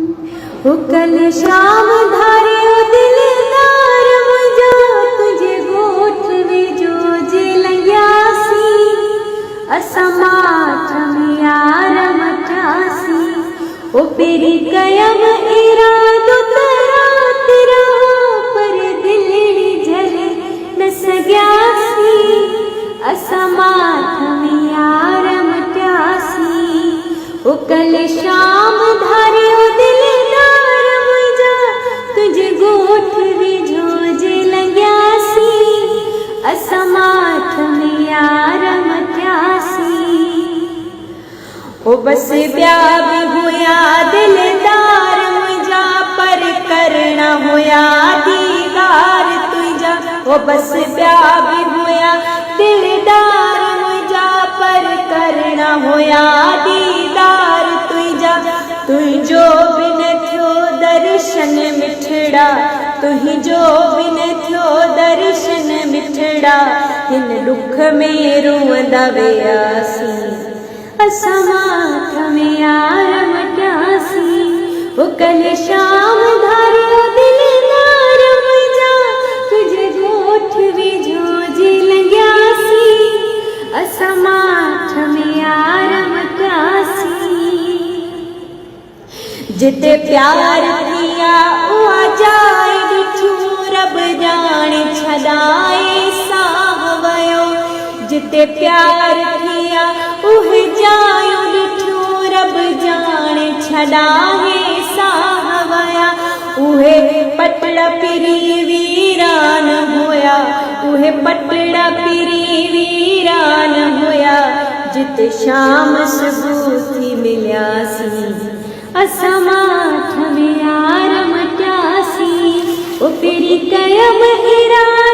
हो कल शाम धारियो दिलदार मुझा तुझे गोठ में जो जे लंग्यासी असां माठ में यार मटासी ओ पेरी कयम इरादो तरात रहो पर दिलड़ी झले न सग्यासी असां माठ में यार मटासी ओ कल शाम धारियो दिलदार मुझा तुझे गोठ में झोजे लग्यासी असां माठ में यार मटियासी ओ बस ॿिया बि हुया दिलदार मुझा पर करना हुया दीदार तुझा ओ बस ॿिया बि हुया दिलदार मुझा पर करना हुया दीदार तुझा तुझो बिन थियो दर्शन मिठड़ा तुझो बिन थियो दर्शन मिठड़ा हिन दुख में रोंदा वियासी असां माठ में यार मटियासी ओ कल शाम धारियो दिलदार मुझा तुझे गोठ में झोजे लग्यासी असां माठ में यार मटियासी जिते प्यार किया उहा जाए ॾिठूं रब जाने छॾाए साह वयो जिते प्यार किया उहे जायूं ॾिठूं रब जाने छॾाए साह वया उहे पटड़ पिरी वीरान हुया उहे पटड़ पिरी वीरान हुया जिते शाम सुबुह थी मिलियासी असां माठ में यार मटियासी ओ पेरी कयम इरादो